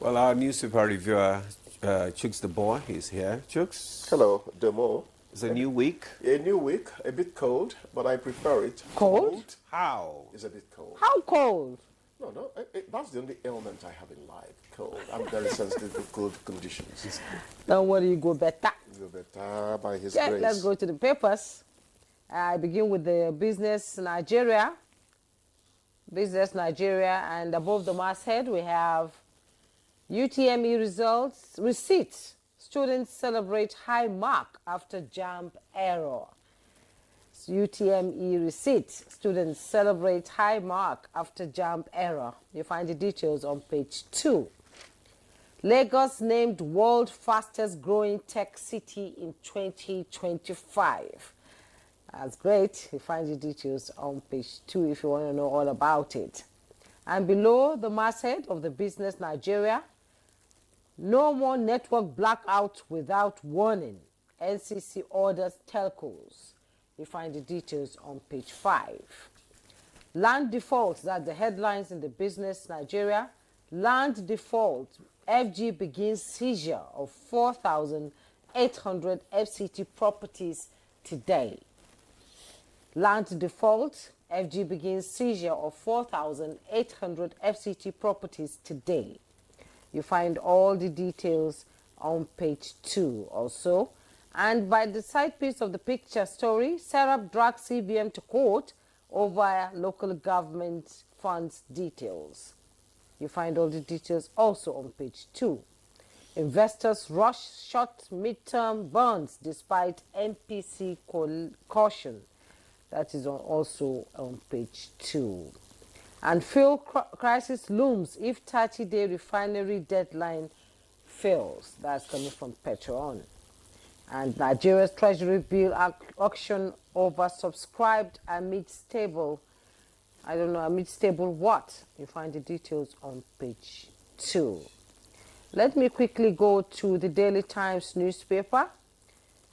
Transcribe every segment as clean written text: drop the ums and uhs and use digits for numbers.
Well, our newspaper reviewer, Chooks the Boy, is here. Chooks? Hello, Demo. It's a new week. A new week, a bit cold, but I prefer it. Cold? How? It's a bit cold. How cold? No, that's the only ailment I have in life, cold. I'm very sensitive to cold conditions. Don't worry, you go better. You better by His Yeah, grace. let's go to the papers. I begin with the Business Nigeria. Business Nigeria, and above the masthead we have UTME results, receipts. Students celebrate high mark after JAMB error. UTME receipts. Students celebrate high mark after JAMB error. You find the details on page 2. Lagos named world fastest growing tech city in 2025. That's great. You find the details on page 2 if you want to know all about it. And below the masthead of the Business Nigeria, no more network blackout without warning. NCC orders telcos. You find the details on page 5. Land default, that's the headlines in the Business Nigeria. Land default, FG begins seizure of 4,800 FCT properties today. Land default, FG begins seizure of 4,800 FCT properties today. You find all the details on page 2 also. And by the side piece of the picture story, Serap drags CBM to court over local government funds details. You find all the details also on page 2. Investors rush short midterm bonds despite MPC caution. That is also on page 2. And fuel crisis looms if 30-day refinery deadline fails. That's coming from Petron. And Nigeria's Treasury bill auction oversubscribed amid stable, amid stable what? You find the details on page 2. Let me quickly go to the Daily Times newspaper.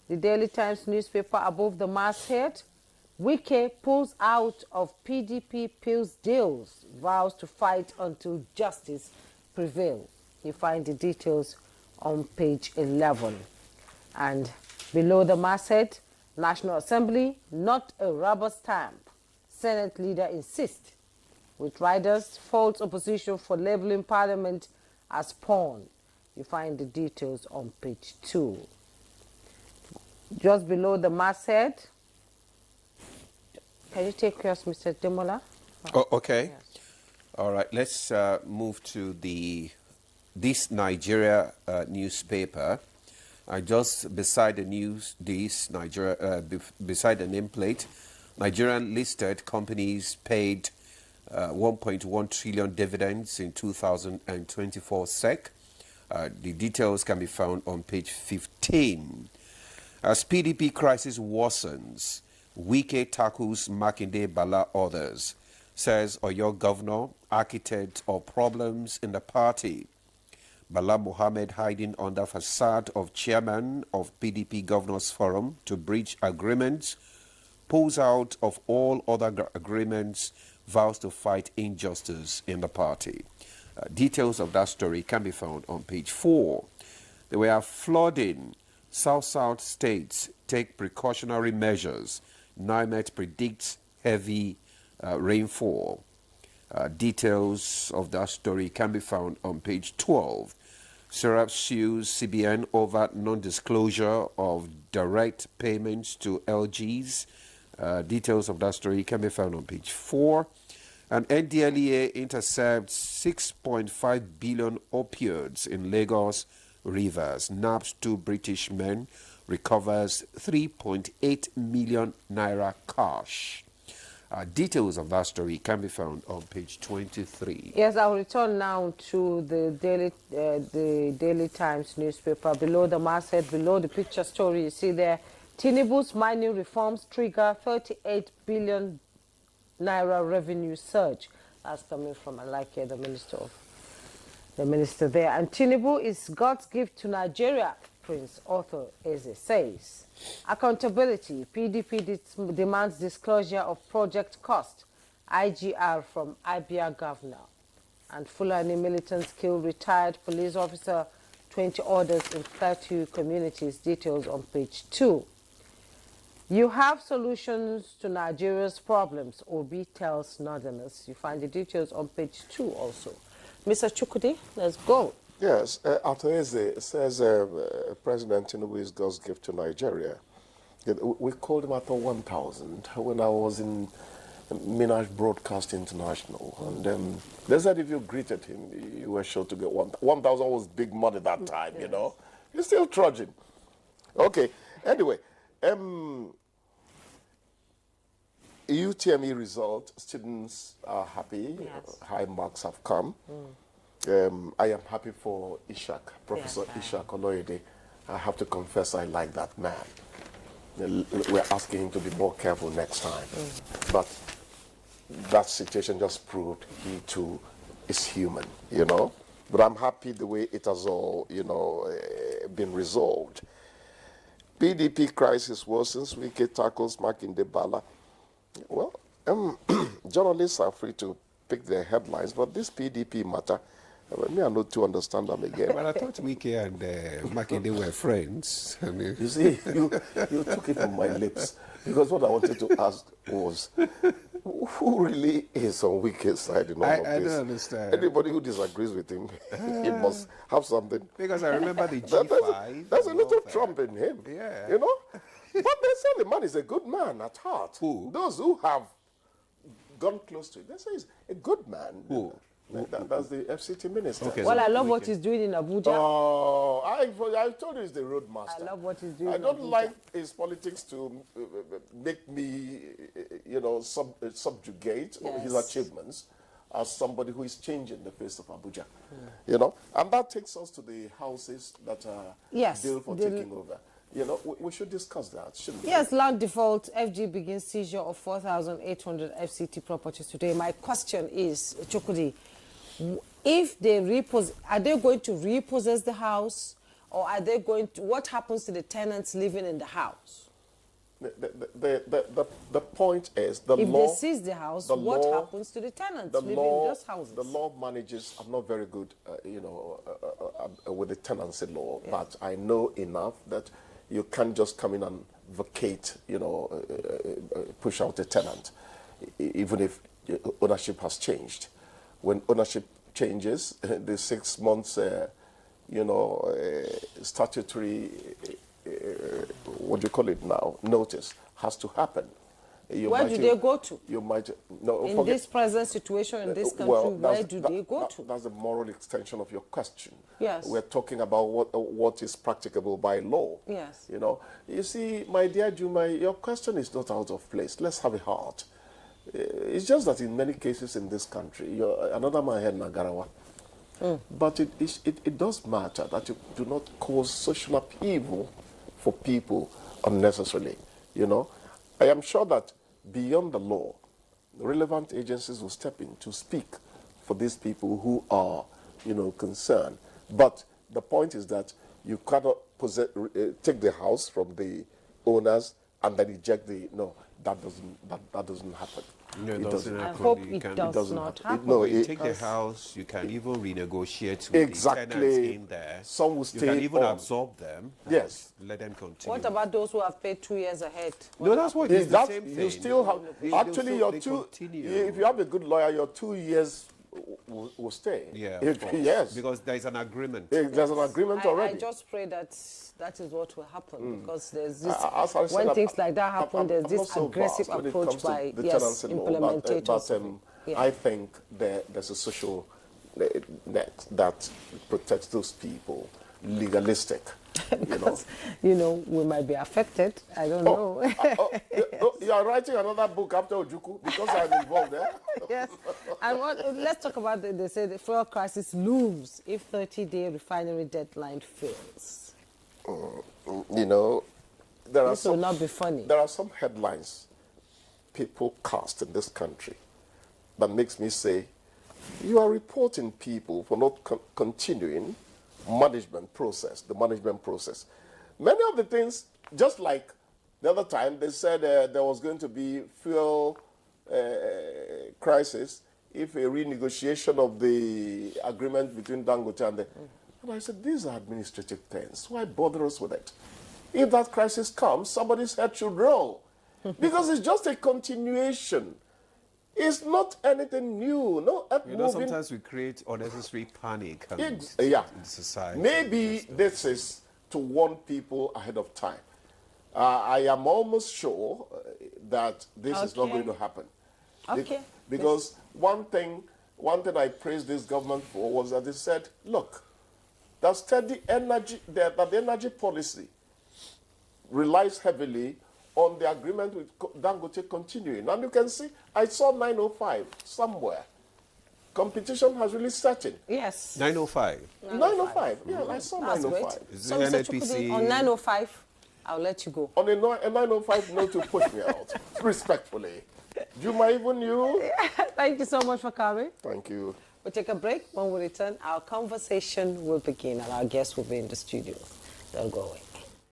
The Daily Times newspaper above the masthead. Wike pulls out of PDP pills deals, vows to fight until justice prevails. You find the details on page 11. And below the masthead, National Assembly, not a rubber stamp. Senate leader insists. With riders, faults opposition for labeling Parliament as pawn. You find the details on page 2. Just below the masthead, can you take yours, Mr. Demola? Oh, okay. Yes. All right. Let's move to this Nigeria newspaper. Just beside the news, beside the nameplate, Nigerian listed companies paid 1.1 trillion dividends in 2024 SEC. The details can be found on page 15. As PDP crisis worsens, Wike tackles Makinde Bala orders, says Oyo governor, architect of problems in the party. Bala Mohammed hiding under facade of chairman of PDP Governors Forum to breach agreements, pulls out of all other agreements, vows to fight injustice in the party. Details of that story can be found on page 4. There were flooding. South states take precautionary measures. NIMET predicts heavy rainfall. Details of that story can be found on page 12. Serap sues CBN over non-disclosure of direct payments to LGs. Details of that story can be found on page 4. And NDLEA intercepts 6.5 billion opioids in Lagos rivers. Nabbs 2 British men, recovers 3.8 million naira cash. Details of that story can be found on page 23. Yes, I'll return now to the Daily Times newspaper. Below the masthead, below the picture story, you see there, Tinubu's mining reforms trigger 38 billion naira revenue surge. That's coming from Alake, the minister there. And Tinubu is God's gift to Nigeria, Prince Author Eze says. Accountability. PDP demands disclosure of project cost. IGR from Abia governor. And Fulani militants kill retired police officer, 20 orders in 30 communities. Details on page 2. You have solutions to Nigeria's problems, Obi tells Northerners. You find the details on page 2 also. Mr. Chukwudi, let's go. Yes, Atoeze says President Tinubu is God's gift to Nigeria. We called him Ato 1000 when I was in Minaj Broadcast International. And they said if you greeted him, you were sure to get 1,000 was big money that time, you know. He's still trudging. Okay, anyway. UTME result, students are happy. Yes. High marks have come. I am happy for Ishak, Professor Ishak Oloyede. I have to confess I like that man. We're asking him to be more careful next time. But that situation just proved he too is human, you know. But I'm happy the way it has all, you know, been resolved. PDP crisis worsens, Wike tackles Makinde Bala. Well, journalists are free to pick their headlines, but this PDP matter, me, I not to understand them again. Well, I thought Wike and Makinde were friends. I mean, You see, you took it from my lips, because what I wanted to ask was, who really is on Wike's side in all of this? I don't understand. Anybody who disagrees with him, he must have something. Because I remember the G5. There's a little Trump in him, Yeah. you know? But they say the man is a good man at heart. Who? Those who have gone close to it, they say he's a good man. Who? That's the FCT minister. Okay. Well, I love what he's doing in Abuja. Oh, I told you he's the road master. I love what he's doing I in don't Abuja. like his politics to make me, you know, subjugate his Yes. achievements as somebody who is changing the face of Abuja. You know, and that takes us to the houses that are Yes, bill for taking over. You know, we should discuss that, shouldn't we? Yes, land default. FG begins seizure of 4,800 FCT properties today. My question is, Chukwudi, if they are they going to repossess the or are they going to, what happens to the tenants living in the house? The point is the If law. they seize the house, the what law- happens to the tenants the living law, in those houses? The law managers are not very good, with the tenancy law, but I know enough that you can't just come in and vacate, push out a tenant, even if ownership has changed. When ownership changes, the 6 months, statutory, what do you call it now, notice has to happen. Where do they go to? You might In this present situation in this country, where do they go to? That's the moral extension of your question. Yes. We're talking about what is practicable by law. Yes. You see, my dear Juma, your question is not out of place. Let's have a heart. It's just that in many cases in this country, another man had Nagarawa. But it does matter that you do not cause social upheaval for people unnecessarily. I am sure that beyond the law, the relevant agencies will step in to speak for these people who are, concerned. But the point is that you cannot take the house from the owners and then eject that doesn't happen. No, it doesn't I happen. hope You it can- does not happen. No, Take the house, you can even renegotiate with Exactly. the tenants in there. Some will You stay can even on. absorb them. and Yes. Let them continue. What about those who have paid 2 years ahead? No, that's what Is it's the that same you thing. still have actually your they two? continue. If you have a good lawyer, your 2 years will stay. Yeah, If- of course. yes, Because there is an agreement. there's an agreement I already. just pray that is what will happen because there's this, As I said, when I'm- things like that happen, I'm there's not this so aggressive vast when it approach comes to by, the yes, tenancy law, implementators. but of it. Yeah. I think there's a social net that protects those people, legalistic. Because, we might be affected. I don't know. You are writing another book after Ojuku because I'm involved there. Yes. And let's talk about, they say the fuel crisis looms if 30-day refinery deadline fails. There are This will not be funny. There are some headlines people cast in this country that makes me say, you are reporting people for not continuing the management process. Many of the things, just like the other time, they said there was going to be fuel crisis if a renegotiation of the agreement between Dangote and the... And I said, these are administrative things. Why bother us with it? If that crisis comes, somebody's head should roll. Because it's just a continuation. It's not anything new. No, sometimes we create unnecessary panic in society. Maybe this is to warn people ahead of time. I am almost sure that this is not going to happen. Okay. Because one thing I praised this government for was that they said, look, that the energy policy relies heavily on the agreement with Dangote continuing. And you can see, I saw 905 somewhere. Competition has really set in. Yes. 905. 905. Yeah, I saw That's 905. great. Is So, it Mr. NPC? Chukwudi, on 905, I'll let you go. On a 905 note to push me out, respectfully. Juma, even you? Thank you so much for coming. Thank you. We'll take a break. When we return, our conversation will begin and our guests will be in the studio. Don't go away.